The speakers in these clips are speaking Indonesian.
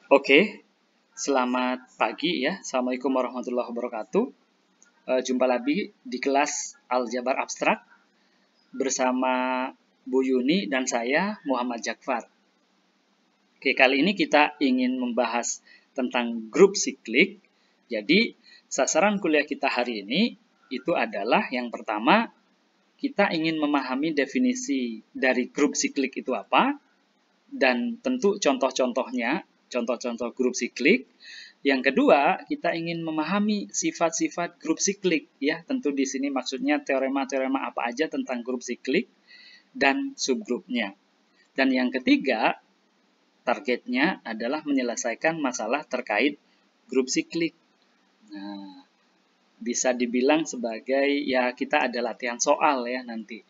Oke, selamat pagi ya. Assalamualaikum warahmatullahi wabarakatuh. Jumpa lagi di kelas Aljabar Abstrak bersama Bu Yuni dan saya Muhammad Jakfar. Oke, kali ini kita ingin membahas tentang grup siklik. Jadi, sasaran kuliah kita hari ini itu adalah yang pertama, kita ingin memahami definisi dari grup siklik itu apa, dan tentu contoh-contohnya, contoh-contoh grup siklik. Yang kedua, kita ingin memahami sifat-sifat grup siklik ya. Tentu di sini maksudnya teorema-teorema apa aja tentang grup siklik dan subgrupnya. Dan yang ketiga, targetnya adalah menyelesaikan masalah terkait grup siklik. Nah, bisa dibilang sebagai ya kita ada latihan soal ya nanti.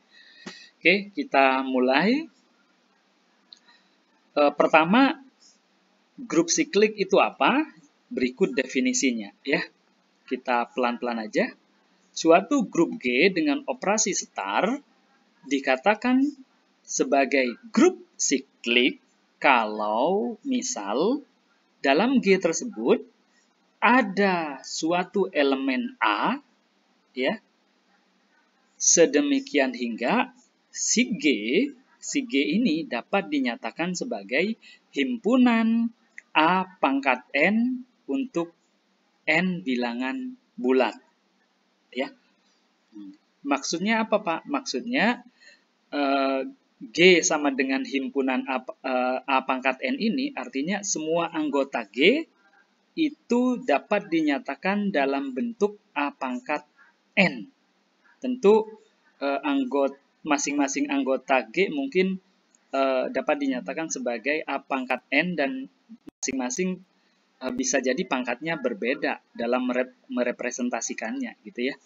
Oke, kita mulai. Pertama, grup siklik itu apa? Berikut definisinya ya. Kita pelan-pelan aja. Suatu grup G dengan operasi setar dikatakan sebagai grup siklik kalau misal dalam G tersebut ada suatu elemen A ya. Sedemikian hingga si G ini dapat dinyatakan sebagai himpunan A pangkat N untuk N bilangan bulat. Ya. Maksudnya apa, Pak? Maksudnya G sama dengan himpunan A pangkat N ini artinya semua anggota G itu dapat dinyatakan dalam bentuk A pangkat N. Tentu masing-masing anggota G mungkin dapat dinyatakan sebagai A pangkat N dan masing-masing bisa jadi pangkatnya berbeda dalam merepresentasikannya gitu ya.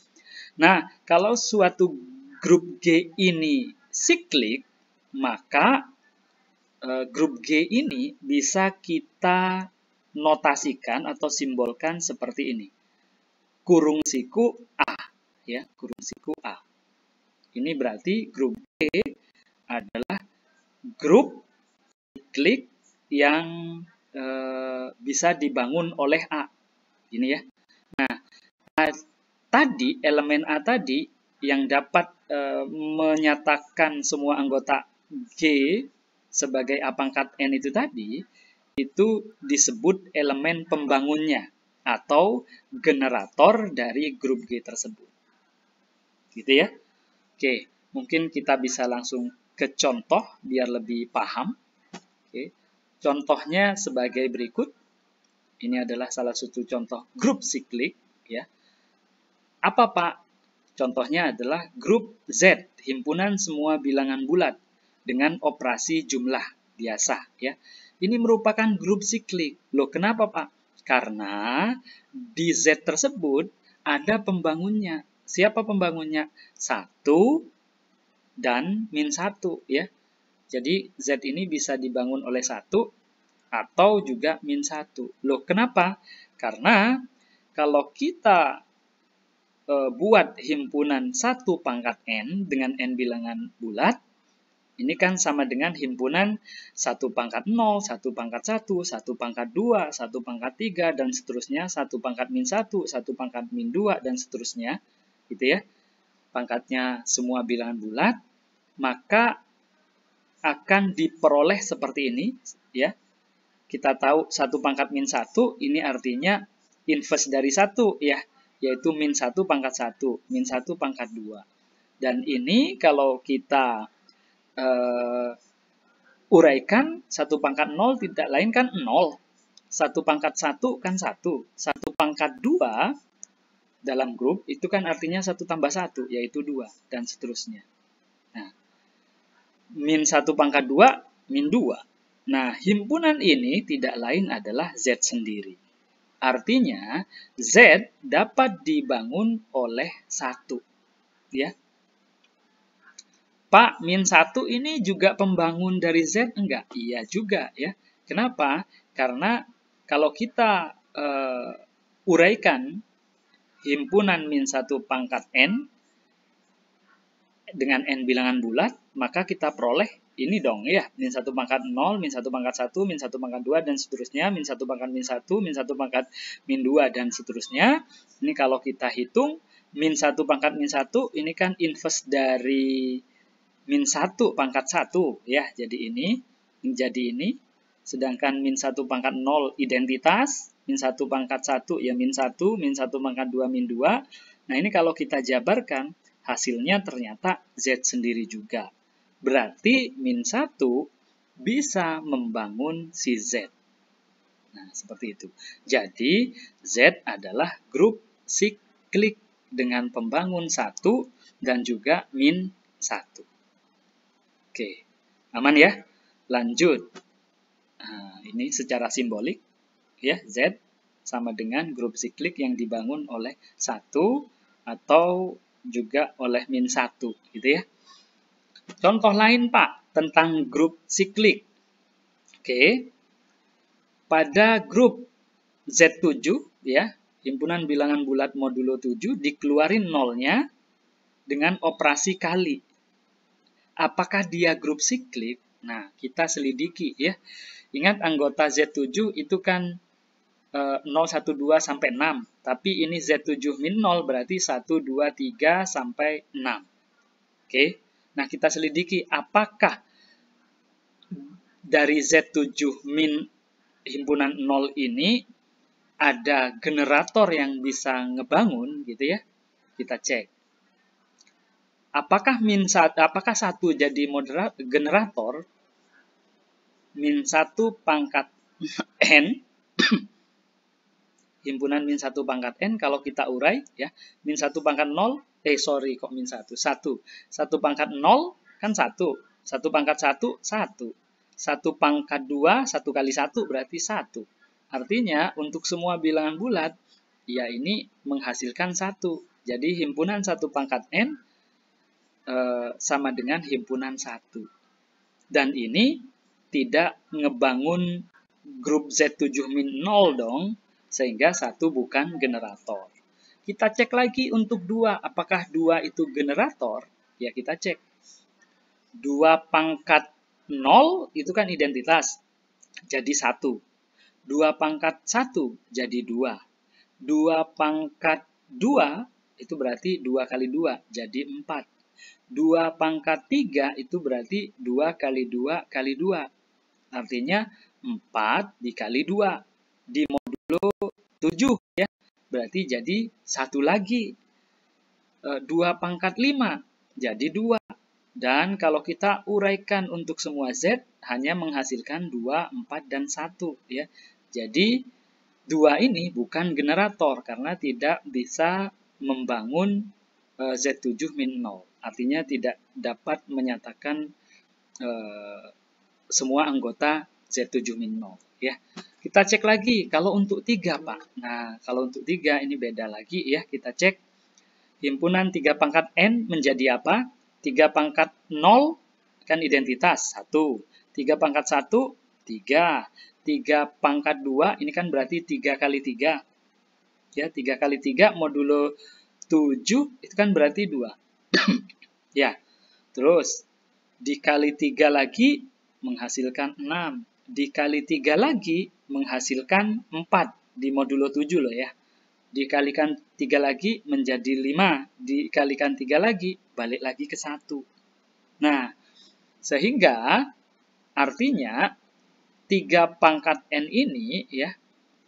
Nah, kalau suatu grup G ini siklik, maka grup G ini bisa kita notasikan atau simbolkan seperti ini. Kurung siku A ya, kurung siku A. Ini berarti grup G adalah grup siklik yang bisa dibangun oleh A. Ini ya. Nah, tadi elemen A tadi yang dapat menyatakan semua anggota G sebagai A pangkat N itu tadi, itu disebut elemen pembangunnya atau generator dari grup G tersebut. Gitu ya. Oke, mungkin kita bisa langsung ke contoh biar lebih paham. Oke. Contohnya sebagai berikut. Ini adalah salah satu contoh grup siklik ya. Apa, Pak? Contohnya adalah grup Z, himpunan semua bilangan bulat dengan operasi jumlah biasa ya. Ini merupakan grup siklik. Loh, kenapa, Pak? Karena di Z tersebut ada pembangunnya. Siapa pembangunnya? 1 dan min 1 ya. Jadi Z ini bisa dibangun oleh 1 atau juga min 1. Loh, kenapa? Karena kalau kita buat himpunan 1 pangkat N dengan N bilangan bulat, ini kan sama dengan himpunan 1 pangkat 0, 1 pangkat 1, 1 pangkat 2, 1 pangkat 3, dan seterusnya, 1 pangkat min 1, 1 pangkat min 2, dan seterusnya. Gitu ya. Pangkatnya semua bilangan bulat, maka akan diperoleh seperti ini. Ya. Kita tahu 1 pangkat min 1, ini artinya inverse dari 1 ya. Yaitu min 1 pangkat 1, min 1 pangkat 2. Dan ini kalau kita uraikan, 1 pangkat 0 tidak lain kan 0. 1 pangkat 1 kan 1. 1 pangkat 2 dalam grup itu kan artinya 1 tambah 1, yaitu 2, dan seterusnya. Nah, min 1 pangkat 2, min 2. Nah, himpunan ini tidak lain adalah Z sendiri. Artinya, Z dapat dibangun oleh 1. Ya. Pak, min 1 ini juga pembangun dari Z? Enggak, iya juga ya. Kenapa? Karena kalau kita uraikan himpunan min 1 pangkat N dengan N bilangan bulat, maka kita peroleh ini dong ya, min 1 pangkat 0, min 1 pangkat 1, min 1 pangkat 2, dan seterusnya, min 1 pangkat min 1, min 1 pangkat min 2, dan seterusnya. Ini kalau kita hitung, min 1 pangkat min 1, ini kan inverse dari min 1 pangkat 1, ya, jadi ini, menjadi ini. Sedangkan min 1 pangkat 0 identitas, min 1 pangkat 1 ya min 1, min 1 pangkat 2 min 2. Nah ini kalau kita jabarkan, hasilnya ternyata Z sendiri juga. Berarti min 1 bisa membangun si Z. Nah seperti itu. Jadi Z adalah grup siklik dengan pembangun 1 dan juga min 1. Oke, aman ya? Lanjut. Nah, ini secara simbolik ya, Z sama dengan grup siklik yang dibangun oleh 1 atau juga oleh min 1 gitu ya. Contoh lain Pak tentang grup siklik. Oke. Pada grup Z7 ya, himpunan bilangan bulat modulo 7 dikeluarin nolnya dengan operasi kali. Apakah dia grup siklik? Nah, kita selidiki ya. Ingat anggota Z7 itu kan 0, 1, 2 sampai 6. Tapi ini Z7 min 0 berarti 1, 2, 3 sampai 6. Oke. Nah, kita selidiki apakah dari Z7 min himpunan 0 ini ada generator yang bisa ngebangun gitu ya. Kita cek. Apakah apakah 1 jadi generator? Min 1 pangkat N himpunan min 1 pangkat N kalau kita urai ya, min 1 pangkat 0, kok min 1, 1 pangkat 0 kan 1 pangkat 1, 1 pangkat 2, 1 kali 1 berarti 1. Artinya untuk semua bilangan bulat, ya ini menghasilkan 1. Jadi himpunan 1 pangkat N sama dengan himpunan 1. Dan ini tidak ngebangun grup Z7 min 0 dong, sehingga 1 bukan generator. Kita cek lagi untuk 2, apakah 2 itu generator? Ya kita cek. 2 pangkat 0 itu kan identitas, jadi 1. 2 pangkat 1 jadi 2. 2 pangkat 2 itu berarti 2 kali 2 jadi 4. 2 pangkat 3 itu berarti 2 kali 2 kali 2. Artinya 4 dikali 2 di modulo 7 ya. Berarti jadi 1 lagi. 2 pangkat 5 jadi 2. Dan kalau kita uraikan untuk semua Z hanya menghasilkan 2, 4, dan 1 ya. Jadi 2 ini bukan generator karena tidak bisa membangun Z7 min 0. Artinya tidak dapat menyatakan semua anggota Z7 min 0 ya. Kita cek lagi kalau untuk 3 Pak. Nah, kalau untuk 3 ini beda lagi ya. Kita cek himpunan 3 pangkat N menjadi apa? 3 pangkat 0 kan identitas 1. 3 pangkat 1 3. 3 pangkat 2 ini kan berarti 3 kali 3. Ya, 3 kali 3 modulo 7 itu kan berarti 2. Ya. Terus dikali 3 lagi menghasilkan 6. Dikali 3 lagi menghasilkan 4 di modulo 7 loh ya. Dikalikan 3 lagi menjadi 5. Dikalikan 3 lagi balik lagi ke 1. Nah, sehingga artinya 3 pangkat N ini ya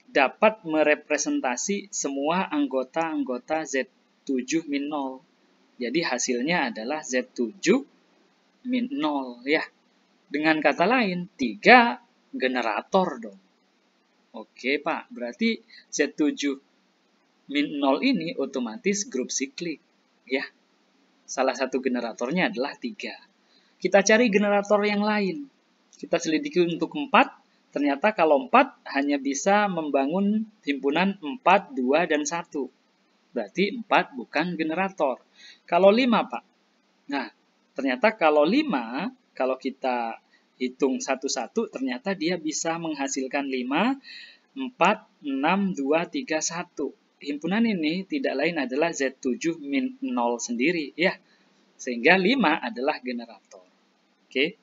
dapat merepresentasi semua anggota-anggota Z7 min 0. Jadi hasilnya adalah Z7 min 0 ya. Dengan kata lain, 3 generator dong. Oke Pak, berarti Z7 min 0 ini otomatis grup siklik ya. Salah satu generatornya adalah 3. Kita cari generator yang lain. Kita selidiki untuk 4. Ternyata kalau 4 hanya bisa membangun himpunan 4, 2, dan 1. Berarti 4 bukan generator. Kalau 5 Pak. Nah, ternyata kalau 5, kalau kita hitung satu-satu, ternyata dia bisa menghasilkan 5, 4, 6, 2, 3, 1. Himpunan ini tidak lain adalah Z7 min 0 sendiri ya. Sehingga 5 adalah generator. Oke.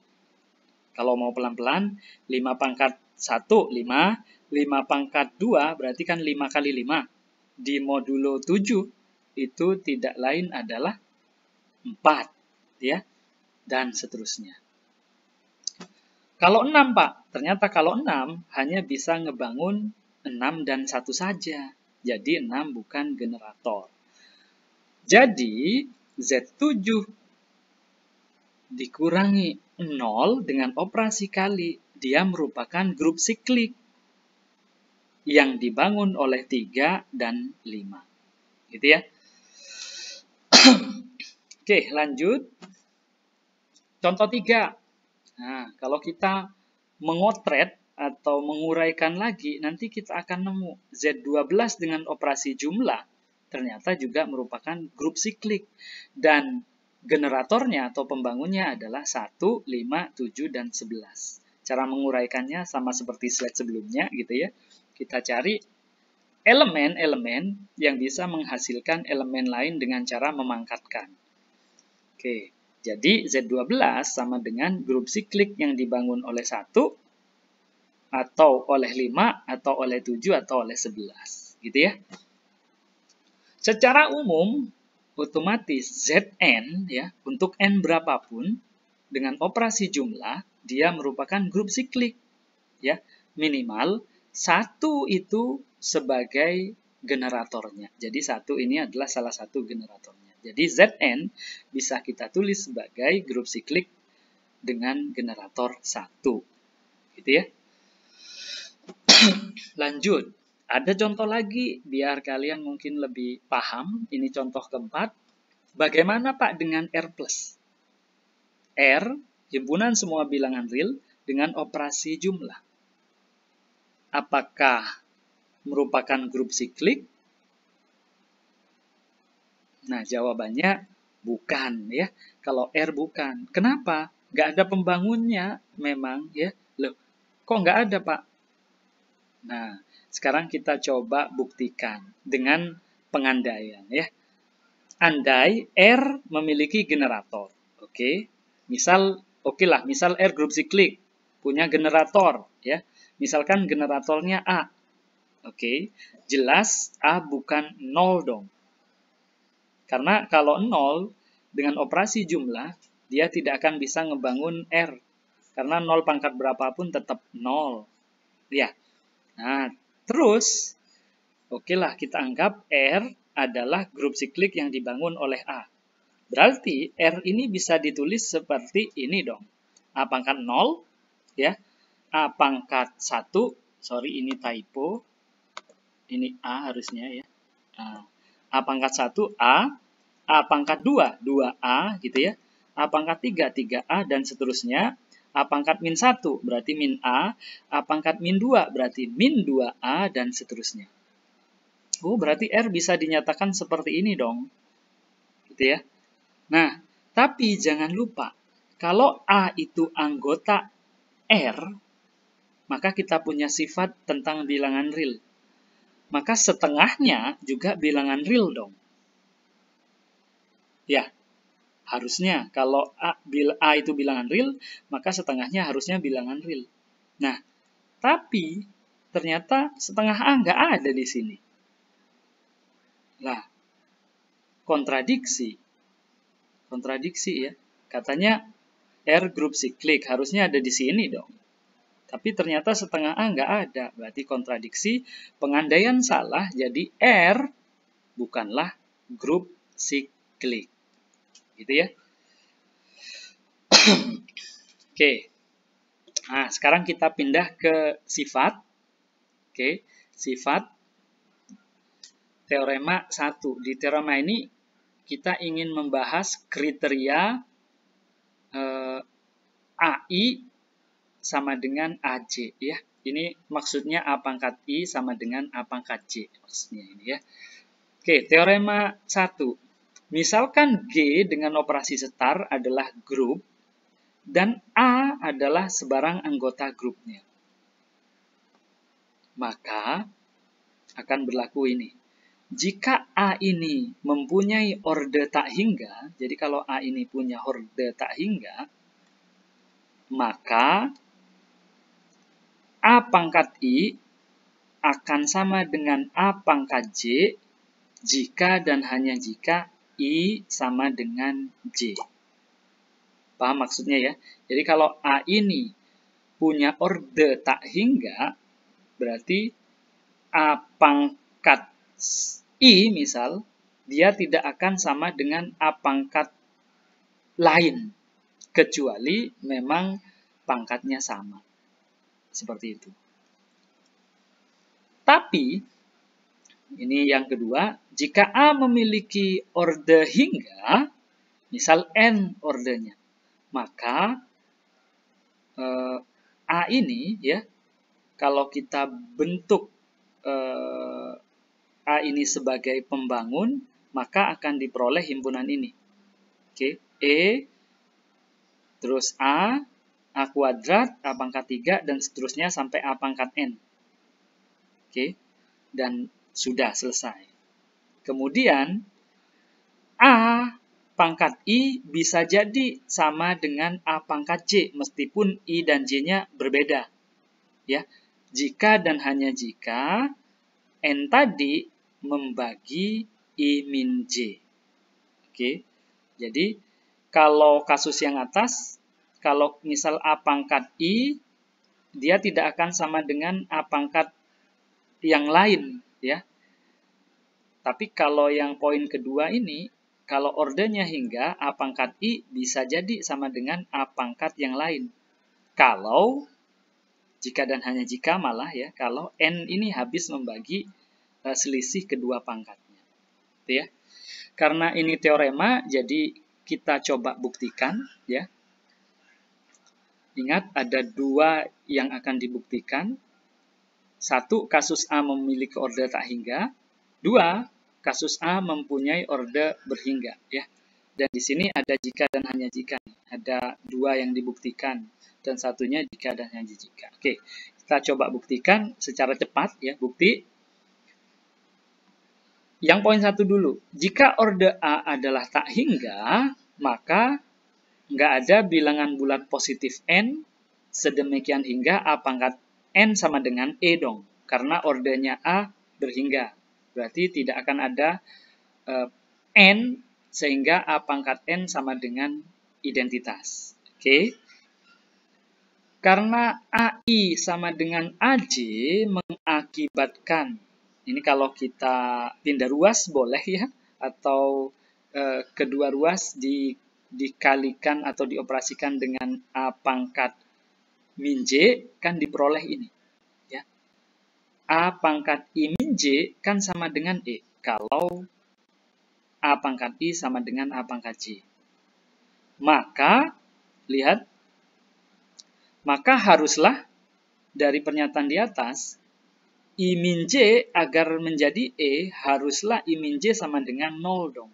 Kalau mau pelan-pelan, 5 pangkat 1, 5. 5 pangkat 2 berarti kan 5 kali 5. Di modulo 7 itu tidak lain adalah 4. Ya, dan seterusnya. Kalau 6, Pak, ternyata kalau 6 hanya bisa ngebangun 6 dan 1 saja. Jadi 6 bukan generator. Jadi Z7 dikurangi 0 dengan operasi kali. Dia merupakan grup siklik yang dibangun oleh 3 dan 5. Gitu ya. Oke, lanjut. Contoh 3. Nah, kalau kita mengotret atau menguraikan lagi, nanti kita akan nemu Z12 dengan operasi jumlah ternyata juga merupakan grup siklik. Dan generatornya atau pembangunnya adalah 1, 5, 7, dan 11. Cara menguraikannya sama seperti slide sebelumnya gitu ya. Kita cari elemen-elemen yang bisa menghasilkan elemen lain dengan cara memangkatkan. Oke, jadi Z12 sama dengan grup siklik yang dibangun oleh 1, atau oleh 5, atau oleh 7, atau oleh 11. Gitu ya. Secara umum, otomatis Zn ya, untuk n berapapun, dengan operasi jumlah, dia merupakan grup siklik. Ya, minimal 1 itu sebagai generatornya. Jadi 1 ini adalah salah satu generatornya. Jadi Zn bisa kita tulis sebagai grup siklik dengan generator 1. Gitu ya. Lanjut. Ada contoh lagi, biar kalian mungkin lebih paham. Ini contoh keempat. Bagaimana Pak dengan R+? R, himpunan semua bilangan real dengan operasi jumlah. Apakah merupakan grup siklik? Nah, jawabannya bukan ya. Kalau R bukan. Kenapa? Nggak ada pembangunnya memang ya. Loh, kok nggak ada Pak? Nah, sekarang kita coba buktikan dengan pengandaian ya. Andai R memiliki generator. Oke. Misal misal R grup siklik punya generator ya. Misalkan generatornya A. Oke. Jelas A bukan 0 dong. Karena kalau 0 dengan operasi jumlah dia tidak akan bisa ngebangun R. Karena 0 pangkat berapapun tetap 0. Ya. Nah, terus okelah kita anggap R adalah grup siklik yang dibangun oleh A. Berarti R ini bisa ditulis seperti ini dong. A pangkat 0, ya. A pangkat 1, sorry ini typo. Ini A harusnya ya. A pangkat 1, A pangkat 2, 2A gitu ya. A pangkat 3, 3A dan seterusnya. A pangkat min 1 berarti min A pangkat min 2 berarti min 2A dan seterusnya. Oh, berarti R bisa dinyatakan seperti ini dong. Gitu ya. Nah, tapi jangan lupa, kalau A itu anggota R, maka kita punya sifat tentang bilangan real. Maka setengahnya juga bilangan real dong. Ya, harusnya kalau A itu bilangan real, maka setengahnya harusnya bilangan real. Nah, tapi ternyata setengah A nggak ada di sini. Lah, kontradiksi ya. Katanya R grup siklik harusnya ada di sini dong. Tapi ternyata setengah A nggak ada. Berarti kontradiksi, pengandaian salah, jadi R bukanlah grup siklik. Gitu ya. Oke. Nah, sekarang kita pindah ke sifat. Oke, sifat teorema 1. Di teorema ini kita ingin membahas kriteria AI sama dengan AJ ya. Ini maksudnya A pangkat I sama dengan A pangkat J maksudnya ini ya. Oke, teorema 1. Misalkan G dengan operasi setar adalah grup dan A adalah sebarang anggota grupnya. Maka akan berlaku ini. Jika A ini mempunyai orde tak hingga, jadi kalau A ini punya orde tak hingga, maka A pangkat I akan sama dengan A pangkat J jika dan hanya jika I sama dengan J. Paham maksudnya ya? Jadi kalau A ini punya orde tak hingga, berarti A pangkat I misal, dia tidak akan sama dengan A pangkat lain, kecuali memang pangkatnya sama. Seperti itu. Tapi, ini yang kedua, jika A memiliki orde hingga, misal N ordenya, maka A ini ya, kalau kita bentuk A ini sebagai pembangun, maka akan diperoleh himpunan ini. Oke, E, terus A kuadrat, A pangkat 3, dan seterusnya sampai A pangkat N. Oke, dan sudah selesai. Kemudian, A pangkat I bisa jadi sama dengan A pangkat J, meskipun I dan J-nya berbeda. Ya, jika dan hanya jika N tadi membagi I min J. Oke, jadi kalau kasus yang atas, kalau misal A pangkat I, dia tidak akan sama dengan A pangkat yang lain, ya. Tapi kalau yang poin kedua ini, kalau ordenya hingga, A pangkat I bisa jadi sama dengan A pangkat yang lain. Kalau, jika dan hanya jika malah ya, kalau N ini habis membagi selisih kedua pangkatnya. Gitu ya. Karena ini teorema, jadi kita coba buktikan, ya. Ingat, ada dua yang akan dibuktikan. Satu, kasus A memiliki orde tak hingga. Dua, kasus A mempunyai orde berhingga. Ya. Dan di sini ada jika dan hanya jika. Ada dua yang dibuktikan. Dan satunya jika dan hanya jika. Oke, kita coba buktikan secara cepat. Ya, bukti. Yang poin satu dulu. Jika orde A adalah tak hingga, maka nggak ada bilangan bulat positif N sedemikian hingga A pangkat N sama dengan E dong, karena ordenya A berhingga. Berarti tidak akan ada N sehingga A pangkat N sama dengan identitas. Oke. Karena AI sama dengan AJ mengakibatkan, ini kalau kita pindah ruas boleh ya, atau kedua ruas dikalikan atau dioperasikan dengan A pangkat min J, kan diperoleh ini. Ya. A pangkat I min J kan sama dengan E. Kalau A pangkat I sama dengan A pangkat J. Maka, lihat, maka haruslah dari pernyataan di atas, I min J agar menjadi E, haruslah I min J sama dengan 0 dong.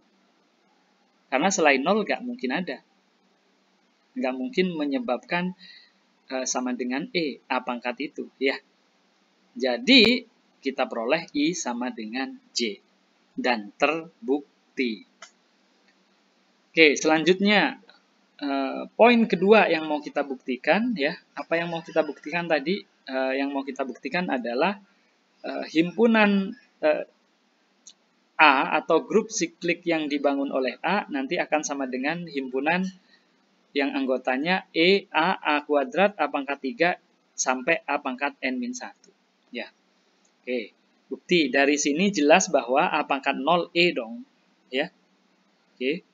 Karena selain 0 nggak mungkin ada. Nggak mungkin menyebabkan sama dengan E, A pangkat itu. Ya. Jadi, kita peroleh I sama dengan J. Dan terbukti. Oke, selanjutnya. Poin kedua yang mau kita buktikan. Ya, apa yang mau kita buktikan tadi? Yang mau kita buktikan adalah himpunan A atau grup siklik yang dibangun oleh A nanti akan sama dengan himpunan yang anggotanya E, A kuadrat, A pangkat 3, sampai A pangkat N-1. Ya. Oke, bukti. Dari sini jelas bahwa A pangkat 0 E dong. Ya. Oke.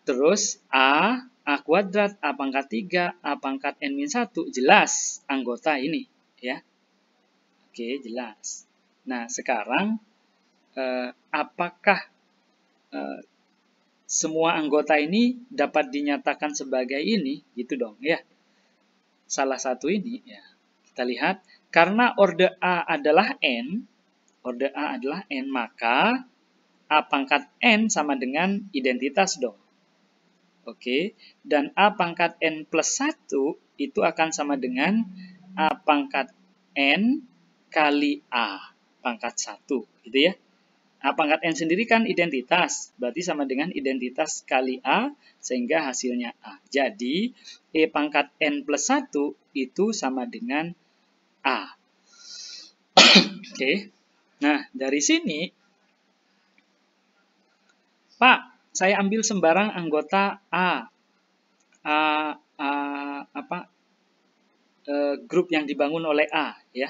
Terus A kuadrat, A pangkat 3, A pangkat N-1, jelas anggota ini. Ya. Oke, jelas. Nah, sekarang apakah semua anggota ini dapat dinyatakan sebagai ini, gitu dong ya. Salah satu ini ya. Kita lihat, karena orde A adalah N, maka A pangkat N sama dengan identitas dong. Oke, dan A pangkat N plus 1 itu akan sama dengan A pangkat N kali A pangkat 1, gitu ya. A pangkat N sendiri kan identitas, berarti sama dengan identitas kali A, sehingga hasilnya A. Jadi, E pangkat N plus 1 itu sama dengan A. Oke. Nah, dari sini, Pak, saya ambil sembarang anggota grup yang dibangun oleh A, ya.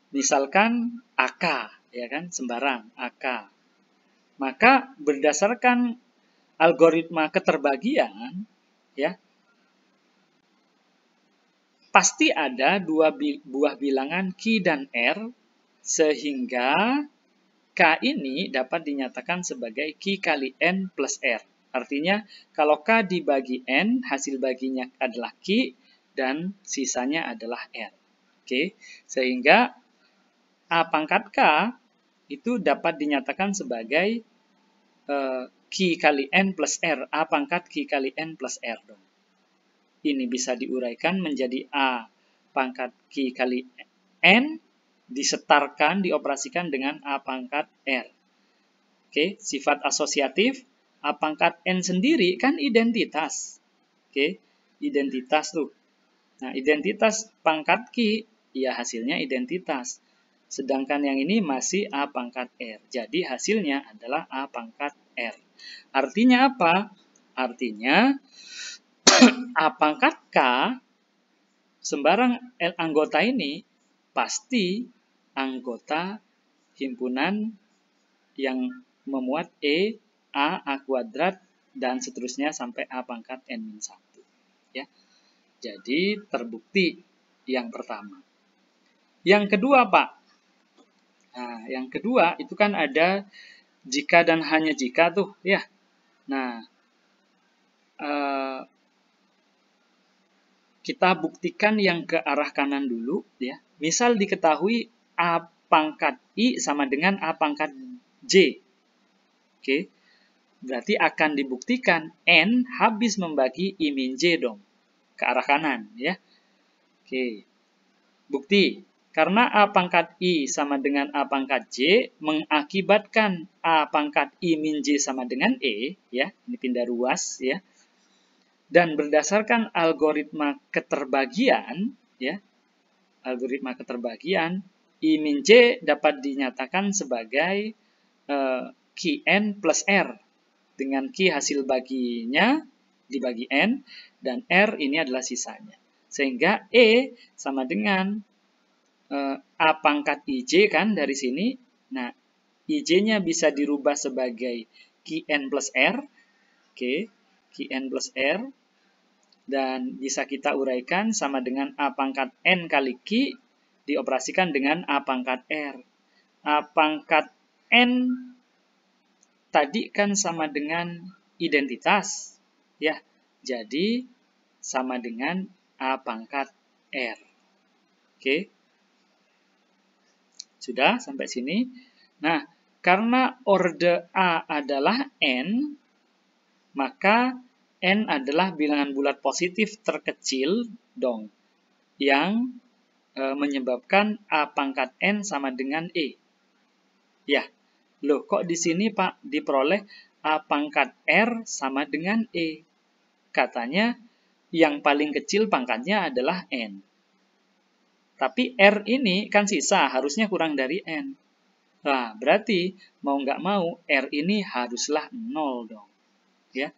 Misalkan AK, ya kan, sembarang AK. Maka berdasarkan algoritma keterbagian, ya, pasti ada dua buah bilangan Q dan R, sehingga K ini dapat dinyatakan sebagai Q kali N plus R. Artinya, kalau K dibagi N, hasil baginya adalah Q, dan sisanya adalah R. Oke, sehingga A pangkat K itu dapat dinyatakan sebagai Q kali N plus R. A pangkat Q kali N plus R. Ini bisa diuraikan menjadi A pangkat Q kali N disetarkan, dioperasikan dengan A pangkat R. Oke, sifat asosiatif. A pangkat N sendiri kan identitas. Oke, identitas tuh. Nah, identitas pangkat Q, ya hasilnya identitas. Sedangkan yang ini masih A pangkat R. Jadi hasilnya adalah A pangkat R. Artinya apa? Artinya A pangkat K, sembarang anggota ini pasti anggota himpunan yang memuat E, A kuadrat, dan seterusnya sampai A pangkat N-1. Ya. Jadi terbukti yang pertama. Yang kedua, Pak. Nah, yang kedua itu kan ada jika dan hanya jika tuh, ya. Nah, kita buktikan yang ke arah kanan dulu, ya. Misal diketahui A pangkat I sama dengan A pangkat J. Oke. Berarti akan dibuktikan N habis membagi I min J dong. Ke arah kanan, ya. Oke. Bukti. Karena A pangkat I sama dengan A pangkat J, mengakibatkan A pangkat I min J sama dengan E, ya, ini pindah ruas, ya. Dan berdasarkan algoritma keterbagian, ya, algoritma keterbagian, I min J dapat dinyatakan sebagai Qn plus R, dengan Q hasil baginya dibagi N, dan R ini adalah sisanya. Sehingga E sama dengan A pangkat IJ kan dari sini. Nah, IJ-nya bisa dirubah sebagai Qn plus R. Oke, Qn plus R. Dan bisa kita uraikan sama dengan A pangkat N kali Q dioperasikan dengan A pangkat R. A pangkat N tadi kan sama dengan identitas. Ya, jadi sama dengan A pangkat R. Oke. Sudah sampai sini. Nah, karena orde A adalah N, maka N adalah bilangan bulat positif terkecil dong, yang menyebabkan A pangkat N sama dengan E. Ya, loh kok di sini Pak diperoleh A pangkat R sama dengan E? Katanya yang paling kecil pangkatnya adalah N. Tapi R ini kan sisa, harusnya kurang dari N. Nah, berarti mau nggak mau R ini haruslah 0 dong. Ya.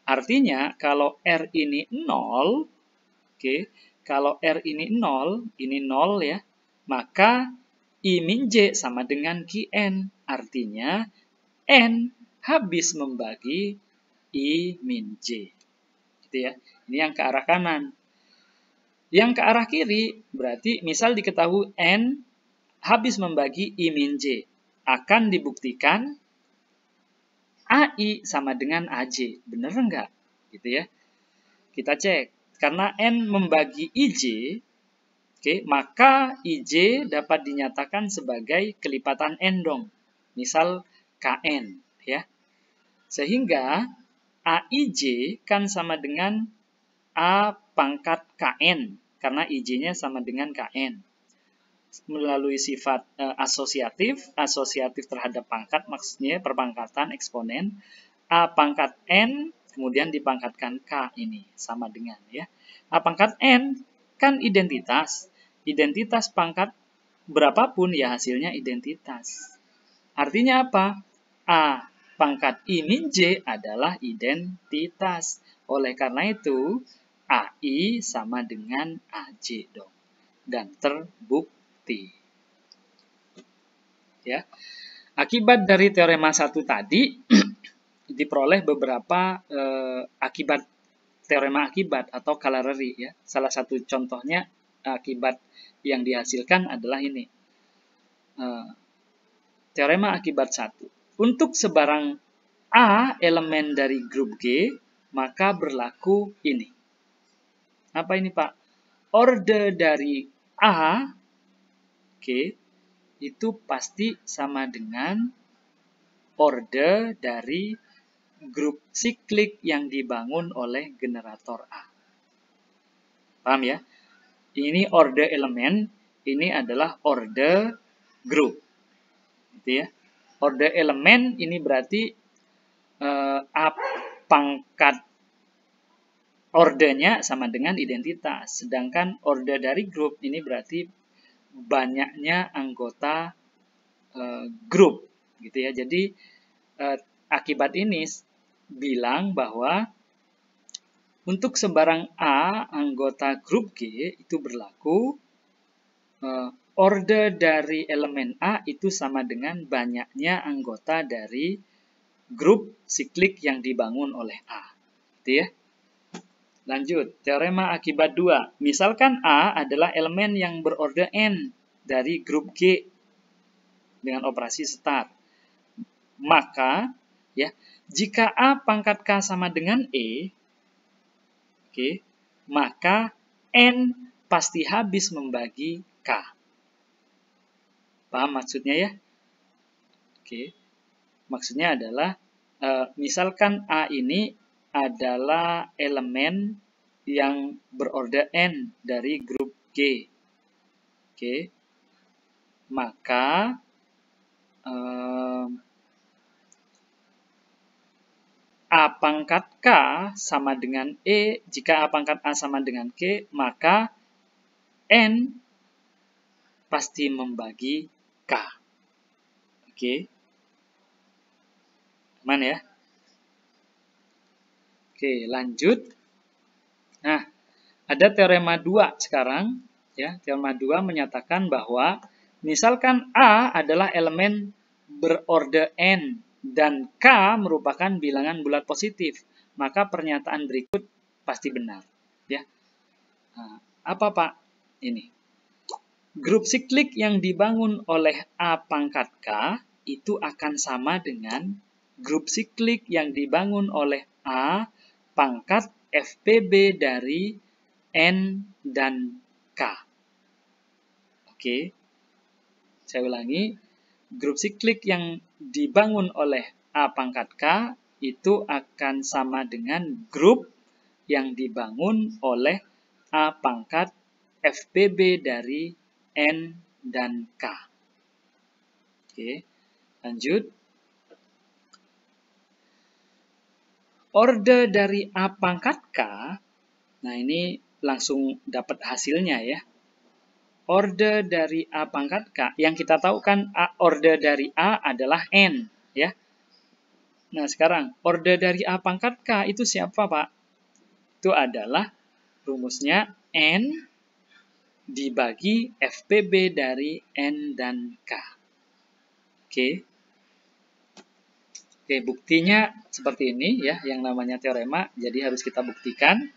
Artinya kalau R ini 0, oke, kalau R ini 0 ya, maka I min J sama dengan Qn. Artinya N habis membagi I min J. Gitu ya. Ini yang ke arah kanan. Yang ke arah kiri, berarti misal diketahui N habis membagi I min J. Akan dibuktikan AI sama dengan AJ. Bener enggak? Gitu ya. Kita cek. Karena N membagi IJ, oke, maka IJ dapat dinyatakan sebagai kelipatan N dong. Misal KN. Ya. Sehingga AIJ kan sama dengan A pangkat KN. Karena IJ-nya sama dengan KN. melalui sifat asosiatif terhadap pangkat, maksudnya perpangkatan eksponen. A pangkat N kemudian dipangkatkan K ini sama dengan ya. A pangkat N kan identitas. Identitas pangkat berapapun ya hasilnya identitas. Artinya apa? A pangkat I min J adalah identitas. Oleh karena itu AI sama dengan AJ dong. Dan terbukti. Ya. Akibat dari teorema 1 tadi diperoleh beberapa akibat teorema akibat atau corollary ya. Salah satu contohnya akibat yang dihasilkan adalah ini. Teorema akibat 1. Untuk sebarang A elemen dari grup G, maka berlaku ini. Apa ini, Pak? Orde dari A, oke, itu pasti sama dengan orde dari grup siklik yang dibangun oleh generator A. Paham ya? Ini orde elemen, ini adalah orde grup. Gitu ya. Orde elemen ini berarti A pangkat ordenya sama dengan identitas. Sedangkan orde dari grup ini berarti banyaknya anggota grup. Gitu ya. Jadi akibat ini bilang bahwa untuk sebarang A anggota grup G itu berlaku orde dari elemen A itu sama dengan banyaknya anggota dari grup siklik yang dibangun oleh A. Gitu ya. Lanjut, teorema akibat 2. Misalkan A adalah elemen yang berorde N dari grup G dengan operasi start. Maka ya, jika A pangkat K sama dengan E, oke, maka N pasti habis membagi K. Paham maksudnya ya? Oke. Maksudnya adalah misalkan A ini adalah elemen yang berorde N dari grup G. Oke. Maka A pangkat K sama dengan E. Jika A pangkat A sama dengan K, maka N pasti membagi K. Oke. Aman ya? Oke, lanjut. Nah, ada teorema 2 sekarang. Ya, teorema 2 menyatakan bahwa misalkan A adalah elemen berorde N dan K merupakan bilangan bulat positif, maka pernyataan berikut pasti benar. Ya. Nah, apa Pak? Ini. Grup siklik yang dibangun oleh A pangkat K itu akan sama dengan grup siklik yang dibangun oleh A pangkat FPB dari N dan K. Oke. Saya ulangi. Grup siklik yang dibangun oleh A pangkat K itu akan sama dengan grup yang dibangun oleh A pangkat FPB dari N dan K. Oke, lanjut. Orde dari A pangkat K, nah ini langsung dapat hasilnya ya. Orde dari A pangkat K, yang kita tahu kan orde dari A adalah N, ya. Nah, sekarang orde dari A pangkat K itu siapa, Pak? Itu adalah rumusnya N dibagi FPB dari N dan K. Oke. Oke, buktinya seperti ini ya, yang namanya teorema, jadi harus kita buktikan.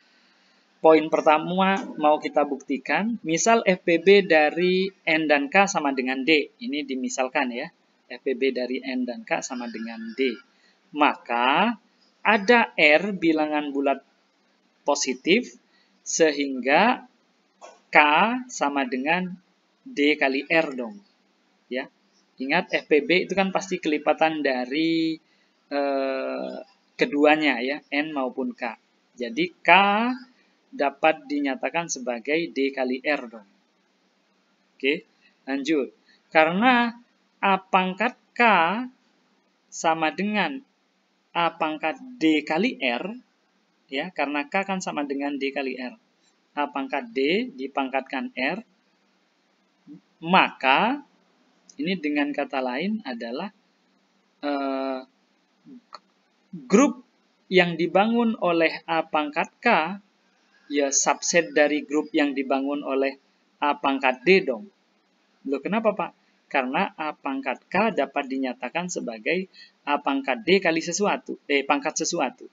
Poin pertama mau kita buktikan, misal FPB dari N dan K sama dengan D. Ini dimisalkan ya, FPB dari N dan K sama dengan D. Maka ada R bilangan bulat positif, sehingga K sama dengan D kali R dong. Ya. Ingat FPB itu kan pasti kelipatan dari keduanya ya, N maupun K. Jadi K dapat dinyatakan sebagai D kali R dong. Oke. Lanjut. Karena A pangkat K sama dengan A pangkat D kali R, ya, karena K kan sama dengan D kali R. A pangkat D dipangkatkan R, maka ini dengan kata lain adalah grup yang dibangun oleh A pangkat K, ya subset dari grup yang dibangun oleh A pangkat D dong. Loh, kenapa Pak? Karena A pangkat K dapat dinyatakan sebagai A pangkat D kali sesuatu, pangkat sesuatu.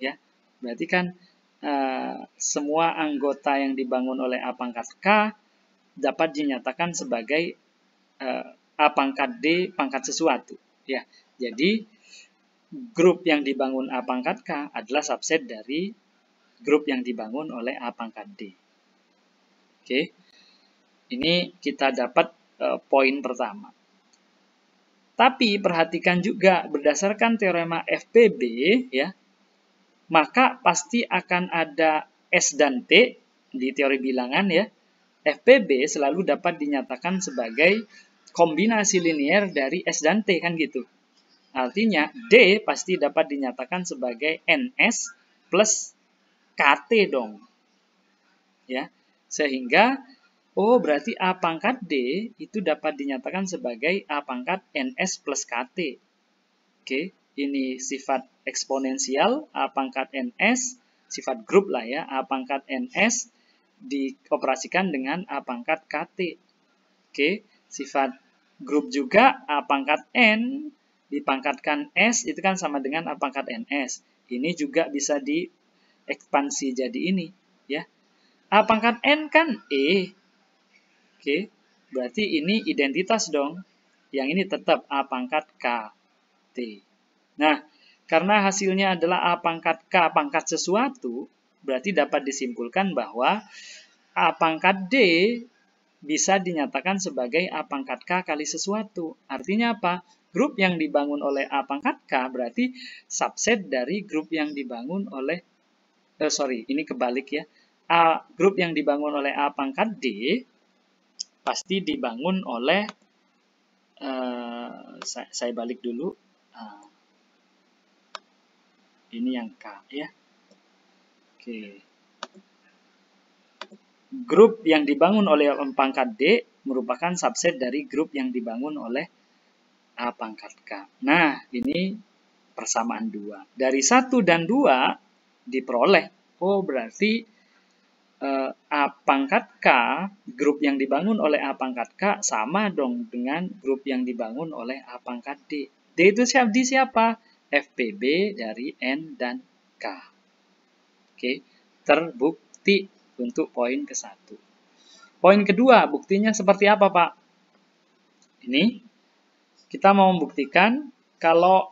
Ya, berarti kan semua anggota yang dibangun oleh A pangkat K dapat dinyatakan sebagai A pangkat D pangkat sesuatu. Ya, jadi grup yang dibangun A pangkat K adalah subset dari grup yang dibangun oleh A pangkat D. Oke, ini kita dapat poin pertama. Tapi perhatikan juga berdasarkan teorema FPB, ya, maka pasti akan ada S dan T di teori bilangan, ya. FPB selalu dapat dinyatakan sebagai kombinasi linear dari S dan T, kan gitu. Artinya D pasti dapat dinyatakan sebagai NS plus KT dong. Ya. Sehingga berarti A pangkat D itu dapat dinyatakan sebagai A pangkat NS plus KT. Oke, ini sifat eksponensial A pangkat NS, sifat grup lah ya, A pangkat NS dioperasikan dengan A pangkat KT. Oke, sifat grup juga A pangkat N dipangkatkan S itu kan sama dengan A pangkat NS. Ini juga bisa diekspansi jadi ini, ya. A pangkat N kan E. Oke, berarti ini identitas dong. Yang ini tetap A pangkat KT. Nah, karena hasilnya adalah A pangkat K pangkat sesuatu, berarti dapat disimpulkan bahwa A pangkat D bisa dinyatakan sebagai A pangkat K kali sesuatu. Artinya apa? Grup yang dibangun oleh A pangkat K berarti subset dari grup yang dibangun oleh, ini kebalik ya. Grup yang dibangun oleh A pangkat D pasti dibangun oleh, saya balik dulu, ini yang K ya. Oke. Grup yang dibangun oleh A pangkat D merupakan subset dari grup yang dibangun oleh A pangkat K. Nah, ini persamaan 2. Dari 1 dan 2 diperoleh, berarti A pangkat K, grup yang dibangun oleh A pangkat K sama dong dengan grup yang dibangun oleh A pangkat D. D itu siapa? FPB dari N dan K. Oke, terbukti untuk poin ke-1. Poin kedua, buktinya seperti apa, Pak? Ini, kita mau membuktikan kalau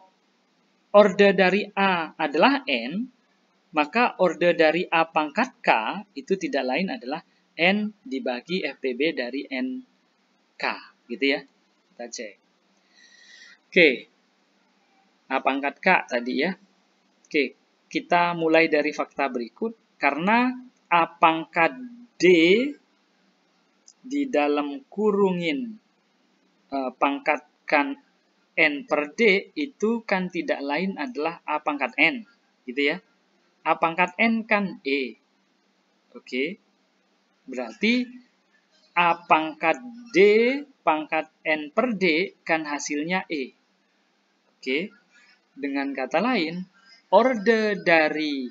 orde dari A adalah N, maka orde dari A pangkat K itu tidak lain adalah N dibagi FPB dari NK, gitu ya. Kita cek. Oke, A pangkat K tadi ya. Oke, kita mulai dari fakta berikut. Karena A pangkat D di dalam kurungin pangkatkan N per D itu kan tidak lain adalah A pangkat N, gitu ya. A pangkat N kan E. Oke. Berarti A pangkat D pangkat N per D kan hasilnya E. Oke. Dengan kata lain, orde dari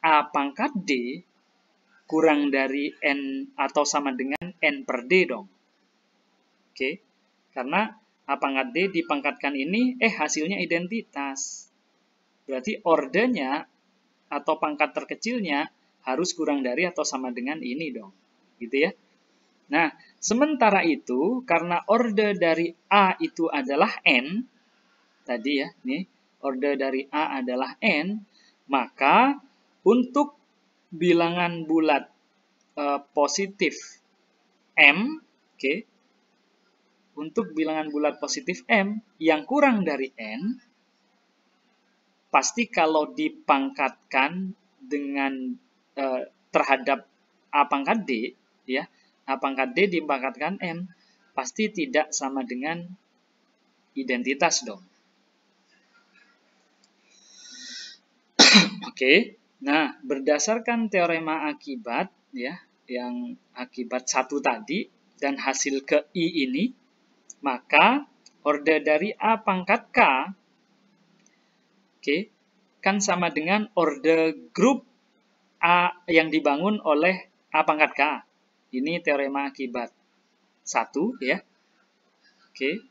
A pangkat D kurang dari N atau sama dengan N per D dong. Oke. Karena A pangkat D dipangkatkan ini, hasilnya identitas. Berarti ordenya atau pangkat terkecilnya harus kurang dari atau sama dengan ini dong. Gitu ya. Nah, sementara itu, karena orde dari A itu adalah N, tadi ya, nih, orde dari A adalah N, maka untuk bilangan bulat positif M, oke, untuk bilangan bulat positif M yang kurang dari N, pasti kalau dipangkatkan dengan terhadap A pangkat D, ya, A pangkat D dipangkatkan N, pasti tidak sama dengan identitas dong. Oke. Nah, berdasarkan teorema akibat ya, yang akibat 1 tadi dan hasil ke I ini, maka order dari A pangkat K, oke, kan sama dengan order grup A yang dibangun oleh A pangkat K. Ini teorema akibat 1 ya. Oke.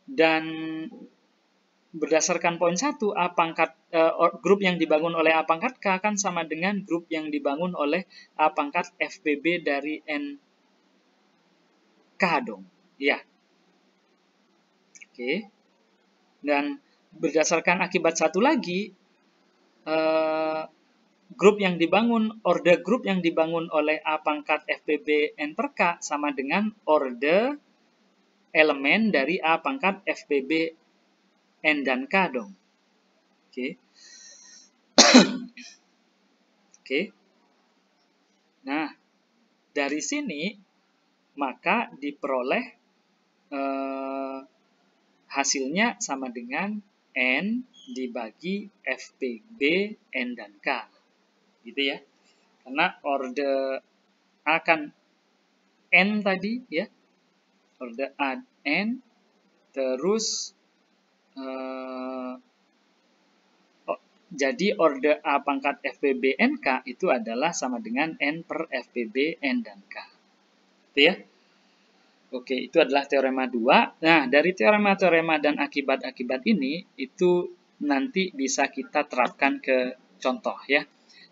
Dan berdasarkan poin 1, grup yang dibangun oleh A pangkat K kan sama dengan grup yang dibangun oleh A pangkat FPB dari NK dong. Ya. Oke. Dan berdasarkan akibat 1 lagi, order grup yang dibangun oleh A pangkat FPB N per K sama dengan order elemen dari A pangkat FPB N dan K dong. Oke. Oke. Nah, dari sini maka diperoleh hasilnya sama dengan N dibagi FPB N dan K. Gitu ya. Karena order A kan N tadi ya. Order A N, terus jadi order A pangkat FPB NK itu adalah sama dengan N per FPB N dan K. Itu ya. Oke, itu adalah teorema 2. Nah, dari teorema-teorema dan akibat-akibat ini, itu nanti bisa kita terapkan ke contoh ya.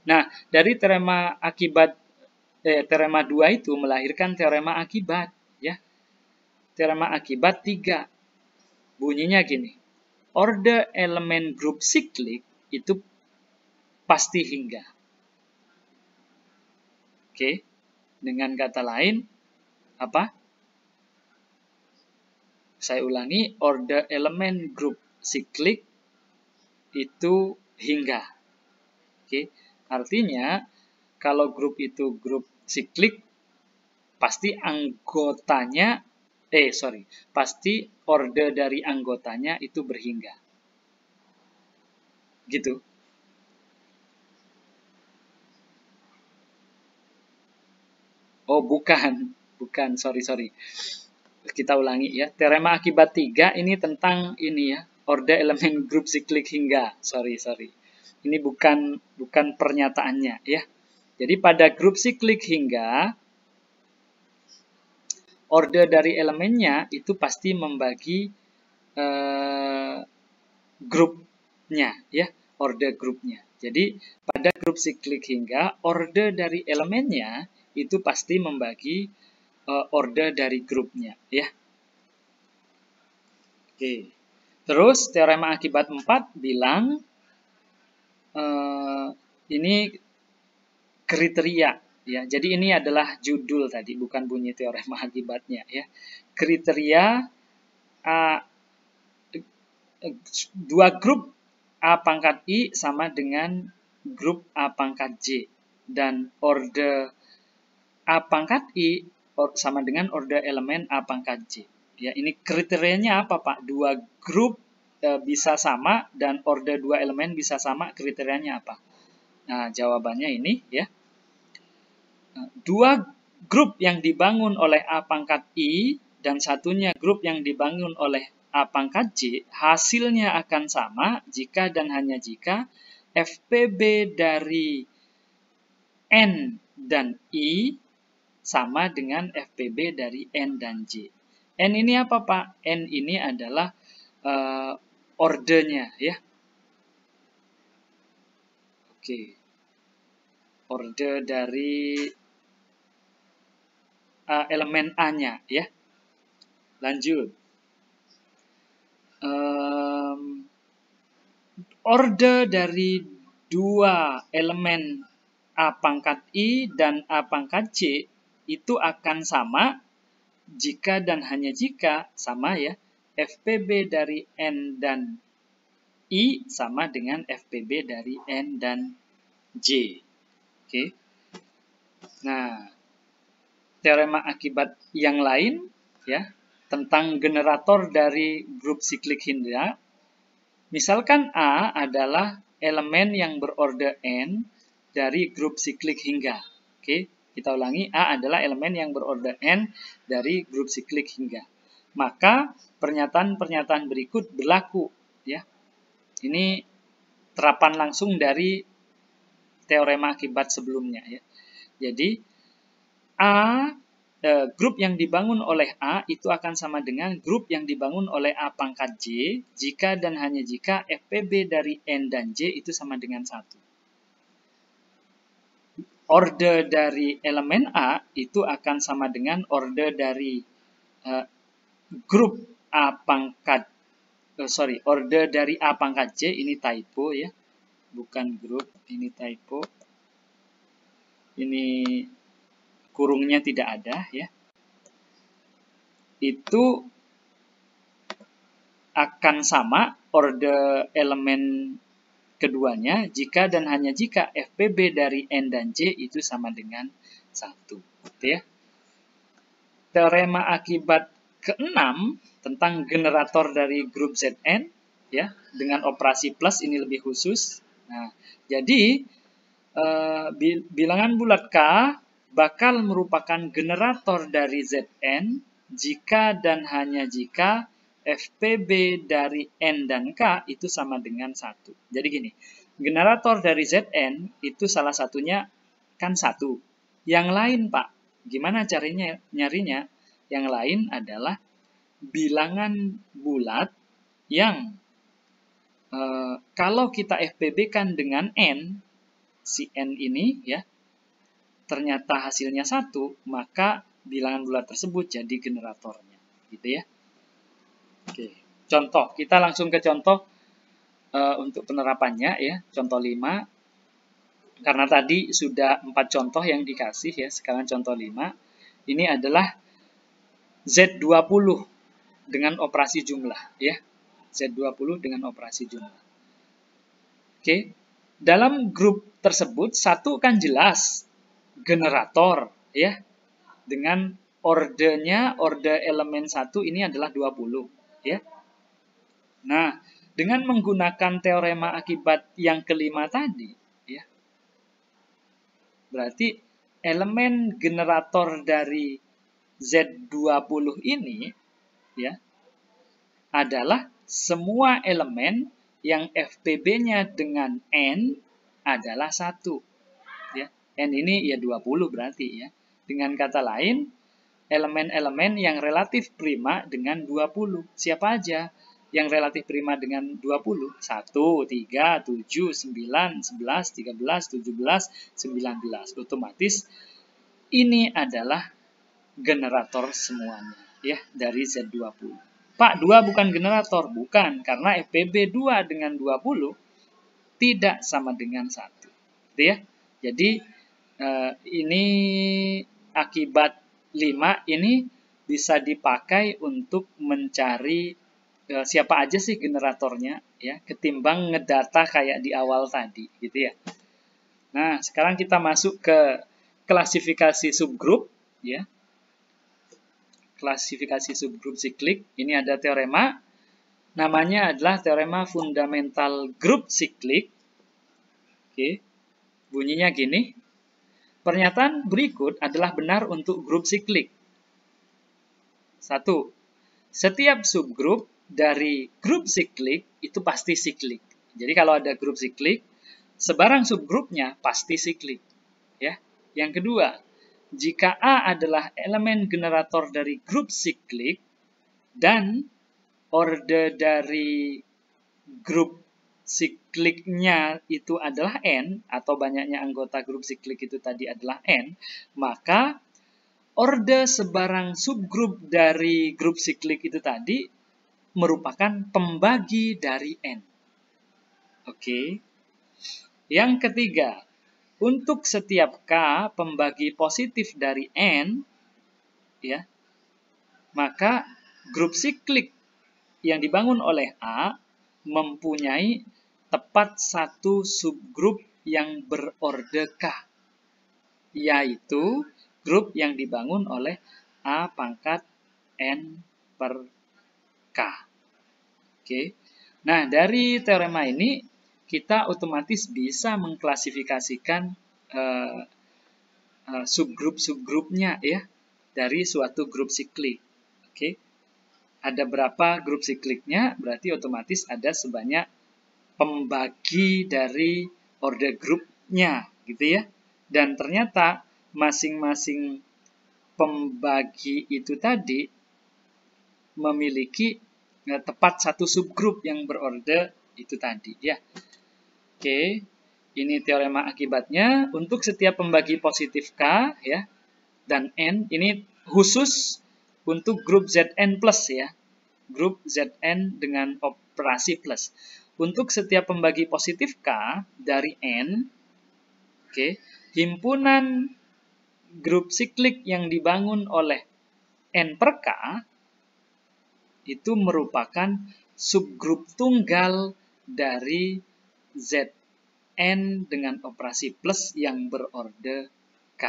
Nah, dari teorema 2 itu melahirkan teorema akibat ya. Teorema akibat 3. Bunyinya gini. Order elemen grup siklik itu pasti hingga. Oke. Dengan kata lain, apa? Saya ulangi, order elemen grup siklik itu hingga. Oke. Artinya, kalau grup itu grup siklik, pasti pasti order dari anggotanya itu berhingga. Gitu. Oh, bukan, sorry. Kita ulangi ya. Teorema akibat 3 ini tentang ini ya, order elemen grup siklik hingga. Sorry. Ini bukan pernyataannya ya. Jadi pada grup siklik hingga, order dari elemennya itu pasti membagi grupnya ya, order grupnya. Jadi pada grup siklik hingga, order dari elemennya itu pasti membagi order dari grupnya ya. Oke. Terus teorema akibat 4 bilang ini kriteria ya. Jadi ini adalah judul tadi, bukan bunyi teorema akibatnya ya. Kriteria dua grup A pangkat I sama dengan grup A pangkat J, dan order A pangkat I sama dengan order elemen A pangkat J. Ya, ini kriterianya apa, Pak? Dua grup bisa sama dan order dua elemen bisa sama, kriterianya apa? Nah, jawabannya ini ya. Dua grup yang dibangun oleh A pangkat I dan satunya grup yang dibangun oleh A pangkat J, hasilnya akan sama jika dan hanya jika FPB dari N dan I sama dengan FPB dari N dan J. N ini apa, Pak? N ini adalah ordernya ya. Oke. Order dari elemen A-nya ya. Lanjut. Order dari dua elemen A pangkat I dan A pangkat J itu akan sama jika dan hanya jika sama ya, FPB dari N dan I sama dengan FPB dari N dan J. Oke. Nah, teorema akibat yang lain ya tentang generator dari grup siklik hingga. Misalkan A adalah elemen yang berorder n dari grup siklik hingga. Oke, kita ulangi, A adalah elemen yang berorder n dari grup siklik hingga. Maka pernyataan-pernyataan berikut berlaku ya. Ini terapan langsung dari teorema akibat sebelumnya ya. Jadi grup yang dibangun oleh A itu akan sama dengan grup yang dibangun oleh A pangkat J jika dan hanya jika FPB dari N dan J itu sama dengan 1. Order dari elemen A itu akan sama dengan order dari grup A pangkat order dari A pangkat J, ini typo ya. Bukan grup, ini typo. Ini kurungnya tidak ada ya. Itu akan sama order elemen keduanya jika dan hanya jika FPB dari N dan J itu sama dengan 1. Gitu ya. Teorema akibat ke-6 tentang generator dari grup Zn ya dengan operasi plus ini lebih khusus. Nah, jadi bilangan bulat K bakal merupakan generator dari Zn jika dan hanya jika FPB dari N dan K itu sama dengan 1. Jadi gini, generator dari Zn itu salah satunya kan 1. Yang lain Pak, gimana caranya nyarinya? Yang lain adalah bilangan bulat yang kalau kita FPB-kan dengan N, si N ini ya, ternyata hasilnya 1, maka bilangan bulat tersebut jadi generatornya, gitu ya. Oke, contoh, kita langsung ke contoh untuk penerapannya ya, contoh 5. Karena tadi sudah 4 contoh yang dikasih ya, sekarang contoh 5. Ini adalah Z20 dengan operasi jumlah ya. Z20 dengan operasi jumlah. Oke, dalam grup tersebut satu kan jelas generator ya. Dengan ordernya, order elemen 1 ini adalah 20 ya. Nah, dengan menggunakan teorema akibat yang kelima tadi ya. Berarti elemen generator dari Z20 ini ya adalah semua elemen yang FPB-nya dengan N adalah 1 ya. N ini ya 20 berarti ya. Dengan kata lain, elemen-elemen yang relatif prima dengan 20. Siapa aja yang relatif prima dengan 20? 1, 3, 7, 9, 11, 13, 17, 19. Otomatis ini adalah generator semuanya ya dari Z20. Pak, 2 bukan generator? Bukan, karena FPB 2 dengan 20 tidak sama dengan 1. Gitu ya. Jadi ini akibat 5 ini bisa dipakai untuk mencari siapa aja sih generatornya ya, ketimbang ngedata kayak di awal tadi gitu ya. Nah, sekarang kita masuk ke klasifikasi subgrup ya. Klasifikasi subgrup siklik. Ini ada teorema. Namanya adalah teorema fundamental grup siklik. Oke. Bunyinya gini. Pernyataan berikut adalah benar untuk grup siklik. 1. Setiap subgrup dari grup siklik itu pasti siklik. Jadi kalau ada grup siklik, sebarang subgrupnya pasti siklik. Ya. Yang kedua, jika A adalah elemen generator dari grup siklik dan order dari grup sikliknya itu adalah N, atau banyaknya anggota grup siklik itu tadi adalah N, maka order sebarang subgrup dari grup siklik itu tadi merupakan pembagi dari N. Oke. Yang ketiga, untuk setiap K pembagi positif dari N, ya, maka grup siklik yang dibangun oleh A mempunyai tepat satu subgrup yang berorder K, yaitu grup yang dibangun oleh A pangkat N per K. Oke. Nah, dari teorema ini kita otomatis bisa mengklasifikasikan subgrup-subgrupnya ya dari suatu grup siklik. Oke. Ada berapa grup sikliknya? Berarti otomatis ada sebanyak pembagi dari order grupnya gitu ya. Dan ternyata masing-masing pembagi itu tadi memiliki tepat satu subgrup yang berorder itu tadi ya. Oke, ini teorema akibatnya untuk setiap pembagi positif K ya dan N, ini khusus untuk grup Zn plus ya. Grup Zn dengan operasi plus. Untuk setiap pembagi positif K dari N, oke, himpunan grup siklik yang dibangun oleh N per K itu merupakan subgrup tunggal dari Zn dengan operasi plus yang berorder K.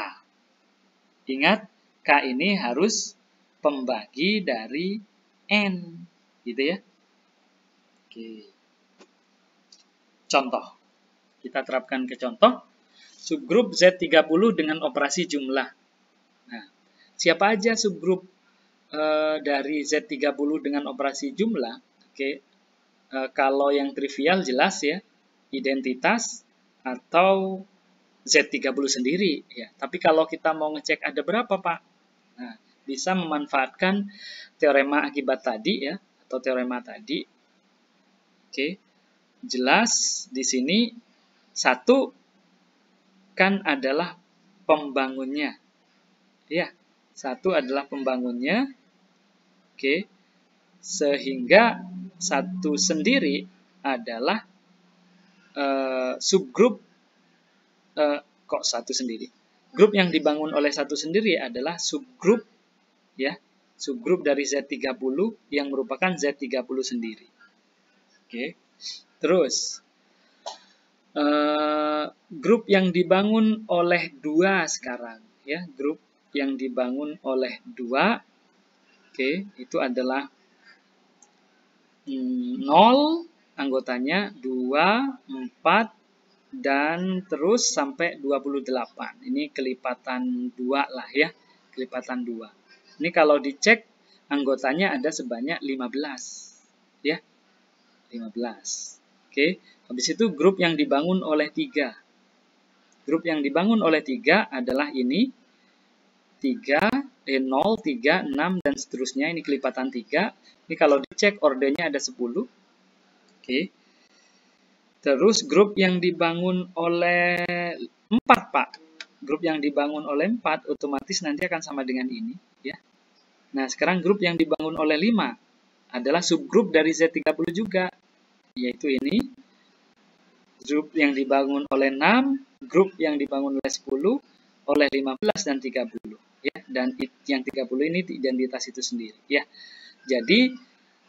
Ingat, K ini harus pembagi dari N, gitu ya. Oke. Contoh. Kita terapkan ke contoh. Subgrup Z30 dengan operasi jumlah. Nah, siapa aja subgrup dari Z30 dengan operasi jumlah? Oke. Kalau yang trivial jelas ya, identitas atau Z30 sendiri ya. Tapi kalau kita mau ngecek ada berapa, Pak? Nah, bisa memanfaatkan teorema akibat tadi ya, atau teorema tadi. Oke. Jelas di sini satu kan adalah pembangunnya. Ya, satu adalah pembangunnya. Oke. Sehingga satu sendiri adalah subgrup kok satu sendiri. Grup yang dibangun oleh satu sendiri adalah subgrup ya, subgrup dari Z30 yang merupakan Z30 sendiri. Oke. Terus grup yang dibangun oleh dua sekarang ya, grup yang dibangun oleh dua, oke, itu adalah 0 anggotanya, 2, 4 dan terus sampai 28. Ini kelipatan 2 lah ya, kelipatan 2. Ini kalau dicek anggotanya ada sebanyak 15 ya, 15. Oke, habis itu grup yang dibangun oleh 3. Grup yang dibangun oleh 3 adalah ini 3, 0, 3, 6 dan seterusnya, ini kelipatan 3. Ini kalau dicek ordernya ada 10. Oke. Terus grup yang dibangun oleh 4, Pak. Grup yang dibangun oleh 4 otomatis nanti akan sama dengan ini ya. Nah, sekarang grup yang dibangun oleh 5 adalah subgrup dari Z30 juga, yaitu ini. Grup yang dibangun oleh 6, grup yang dibangun oleh 10, oleh 15 dan 30 ya. Dan yang 30 ini identitas itu sendiri ya. Jadi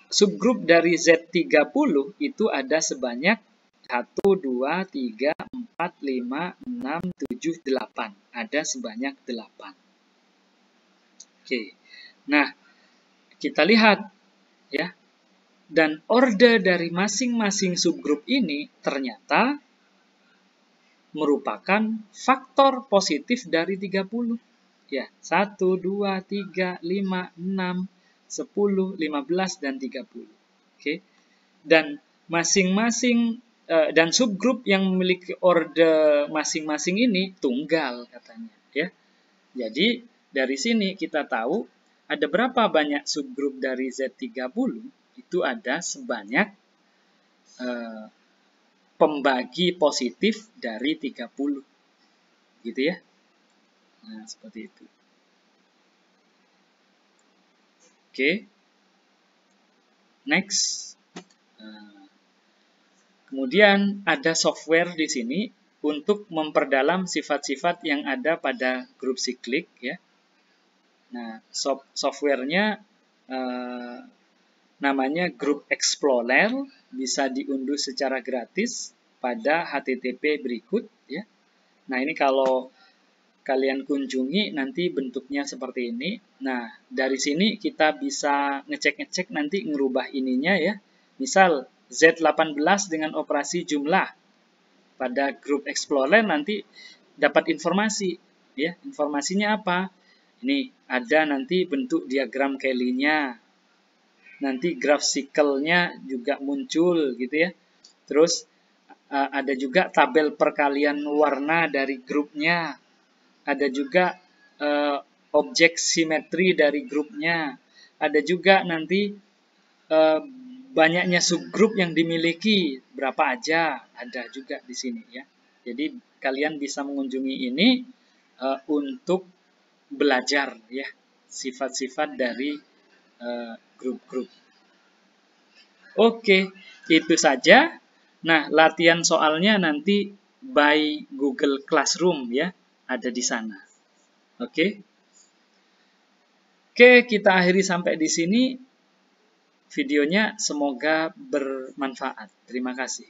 subgrup dari Z30 itu ada sebanyak 1, 2, 3, 4, 5, 6, 7, 8. Ada sebanyak 8. Oke. Nah, kita lihat ya. Dan order dari masing-masing subgrup ini ternyata merupakan faktor positif dari 30. Ya, 1, 2, 3, 5, 6, 10, 15, dan 30. Oke. Dan masing-masing dan subgrup yang memiliki order masing-masing ini tunggal katanya ya. Jadi dari sini kita tahu ada berapa banyak subgrup dari Z30, itu ada sebanyak pembagi positif dari 30. Gitu ya. Nah, seperti itu. Oke. Next. Kemudian ada software di sini untuk memperdalam sifat-sifat yang ada pada grup siklik ya. Nah, softwarenya namanya Group Explorer, bisa diunduh secara gratis pada HTTP berikut ya. Nah, ini kalau kalian kunjungi, nanti bentuknya seperti ini. Nah, dari sini kita bisa ngecek-ngecek nanti ngerubah ininya ya. Misal Z18 dengan operasi jumlah. Pada grup Explorer nanti dapat informasi ya. Informasinya apa? Ini ada nanti bentuk diagram Kelly-nya. Nanti graf cycle-nya juga muncul gitu ya. Terus ada juga tabel perkalian warna dari grupnya. Ada juga objek simetri dari grupnya. Ada juga nanti banyaknya subgrup yang dimiliki, berapa aja, ada juga di sini ya. Jadi kalian bisa mengunjungi ini untuk belajar ya sifat-sifat dari grup-grup. Oke, itu saja. Nah, latihan soalnya nanti by Google Classroom ya, ada di sana. Oke. Oke, kita akhiri sampai di sini videonya, semoga bermanfaat. Terima kasih.